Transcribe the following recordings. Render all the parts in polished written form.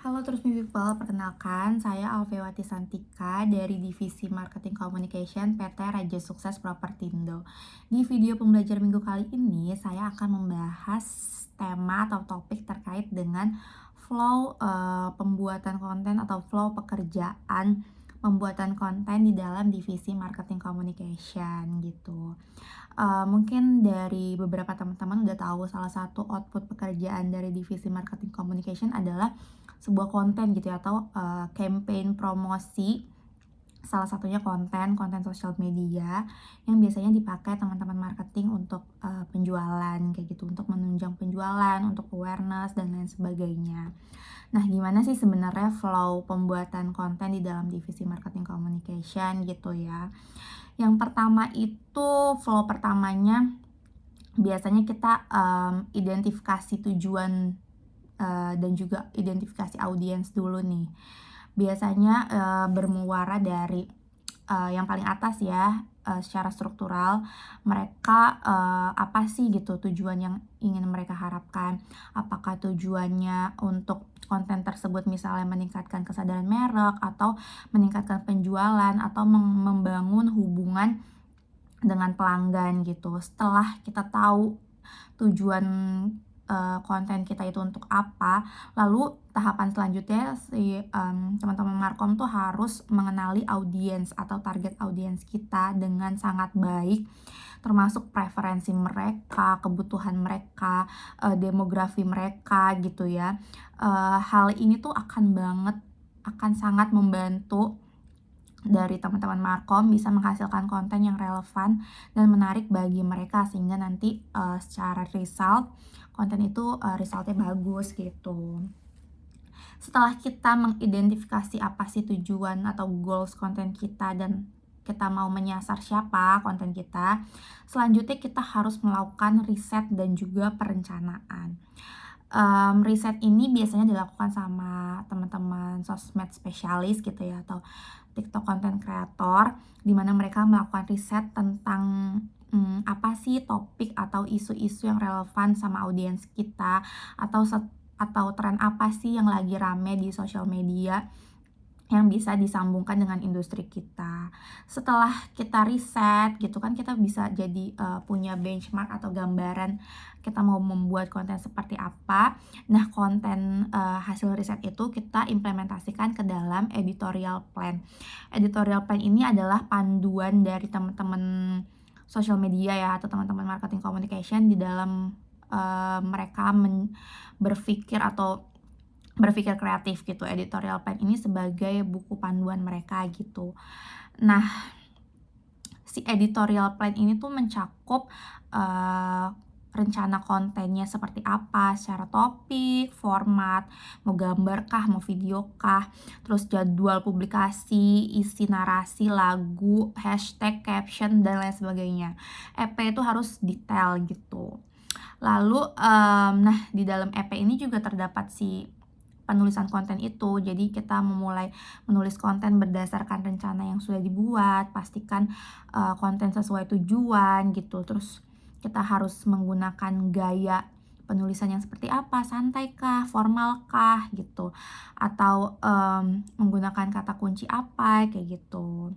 Halo terus people, perkenalkan saya Alfewati Santika dari Divisi Marketing Communication PT Raja Sukses Propertindo. Di video pembelajaran minggu kali ini, saya akan membahas tema atau topik terkait dengan flow pembuatan konten atau flow pekerjaan pembuatan konten di dalam divisi marketing communication gitu. Mungkin dari beberapa teman-teman udah tahu salah satu output pekerjaan dari divisi marketing communication adalah sebuah konten gitu ya, atau campaign promosi, salah satunya konten sosial media yang biasanya dipakai teman-teman marketing untuk penjualan kayak gitu, untuk menunjang penjualan, untuk awareness dan lain sebagainya. Nah, gimana sih sebenarnya flow pembuatan konten di dalam divisi marketing communication gitu ya? Yang pertama itu, flow pertamanya biasanya kita identifikasi tujuan dan juga identifikasi audiens dulu nih. Biasanya bermuara dari yang paling atas ya, secara struktural mereka apa sih gitu tujuan yang ingin mereka harapkan. Apakah tujuannya untuk konten tersebut misalnya meningkatkan kesadaran merek, atau meningkatkan penjualan, atau membangun hubungan dengan pelanggan gitu. Setelah kita tahu tujuan konten kita itu untuk apa, lalu tahapan selanjutnya si teman-teman markom tuh harus mengenali audiens atau target audiens kita dengan sangat baik, termasuk preferensi mereka, kebutuhan mereka, demografi mereka gitu ya. Hal ini tuh akan sangat membantu dari teman-teman markom bisa menghasilkan konten yang relevan dan menarik bagi mereka, sehingga nanti secara result konten itu resultnya bagus gitu. Setelah kita mengidentifikasi apa sih tujuan atau goals konten kita dan kita mau menyasar siapa konten kita, selanjutnya kita harus melakukan riset dan juga perencanaan. Riset ini biasanya dilakukan sama teman-teman sosmed spesialis gitu ya, atau TikTok content creator, di mana mereka melakukan riset tentang apa sih topik atau isu-isu yang relevan sama audiens kita, atau tren apa sih yang lagi rame di sosial media yang bisa disambungkan dengan industri kita. Setelah kita riset gitu kan, kita bisa jadi punya benchmark atau gambaran kita mau membuat konten seperti apa. Nah, konten hasil riset itu kita implementasikan ke dalam editorial plan. Editorial plan ini adalah panduan dari teman-teman social media ya, atau teman-teman marketing communication di dalam mereka berpikir kreatif gitu. Editorial plan ini sebagai buku panduan mereka gitu. Nah, si editorial plan ini tuh mencakup rencana kontennya seperti apa, secara topik, format, mau gambar kah, mau video kah, terus jadwal publikasi, isi narasi, lagu, hashtag, caption, dan lain sebagainya. EP itu harus detail gitu. Lalu, nah di dalam EP ini juga terdapat si penulisan konten itu. Jadi kita memulai menulis konten berdasarkan rencana yang sudah dibuat, pastikan konten sesuai tujuan gitu. Terus kita harus menggunakan gaya penulisan yang seperti apa, santai kah, formal kah gitu, atau menggunakan kata kunci apa kayak gitu.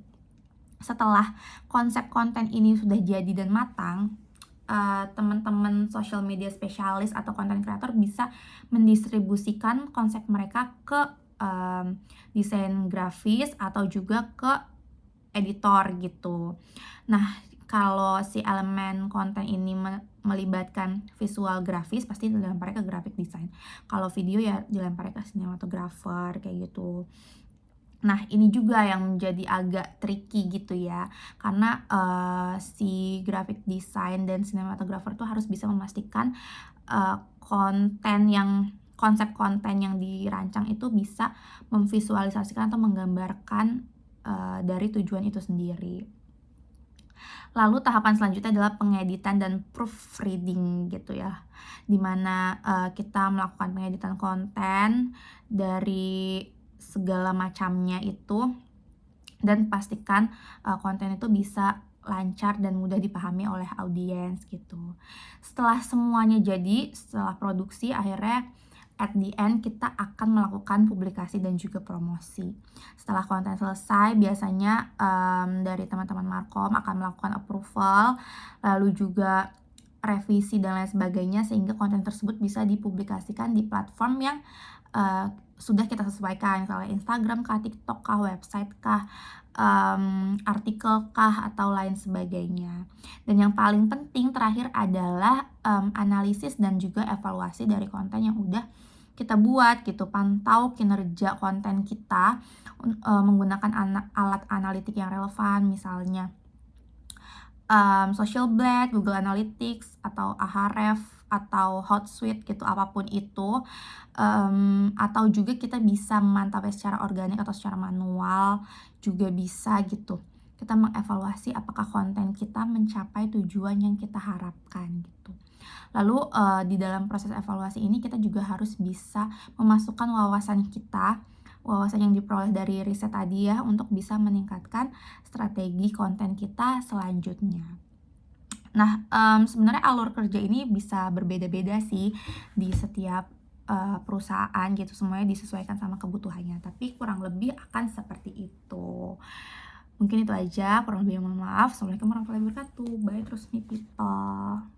Setelah konsep konten ini sudah jadi dan matang, teman-teman social media spesialis atau content creator bisa mendistribusikan konsep mereka ke desain grafis atau juga ke editor gitu. Nah, kalau si elemen konten ini melibatkan visual grafis, pasti dilemparnya ke graphic design. Kalau video ya dilemparnya ke sinematografer kayak gitu. Nah, ini juga yang menjadi agak tricky gitu ya, karena si graphic design dan sinematografer tuh harus bisa memastikan konsep konten yang dirancang itu bisa memvisualisasikan atau menggambarkan dari tujuan itu sendiri. Lalu tahapan selanjutnya adalah pengeditan dan proofreading gitu ya, dimana kita melakukan pengeditan konten dari segala macamnya itu, dan pastikan konten itu bisa lancar dan mudah dipahami oleh audiens gitu. Setelah semuanya jadi, setelah produksi, akhirnya at the end kita akan melakukan publikasi dan juga promosi. Setelah konten selesai, biasanya dari teman-teman Markom akan melakukan approval, lalu juga revisi dan lain sebagainya, sehingga konten tersebut bisa dipublikasikan di platform yang sudah kita sesuaikan, misalnya Instagram kah, TikTok kah, website kah, artikel kah, atau lain sebagainya. Dan yang paling penting terakhir adalah analisis dan juga evaluasi dari konten yang udah kita buat gitu, pantau kinerja konten kita menggunakan alat analitik yang relevan, misalnya Social Blade, Google Analytics, atau Ahrefs, atau Hootsuite gitu, apapun itu. Atau juga kita bisa memantaunya secara organik atau secara manual juga bisa gitu. Kita mengevaluasi apakah konten kita mencapai tujuan yang kita harapkan gitu. Lalu di dalam proses evaluasi ini kita juga harus bisa memasukkan wawasan yang diperoleh dari riset tadi ya, untuk bisa meningkatkan strategi konten kita selanjutnya. Nah, sebenarnya alur kerja ini bisa berbeda-beda sih di setiap perusahaan gitu, semuanya disesuaikan sama kebutuhannya, tapi kurang lebih akan seperti itu. Mungkin itu aja, kurang lebih mohon maaf. Assalamualaikum warahmatullahi wabarakatuh. Bye, terus me people.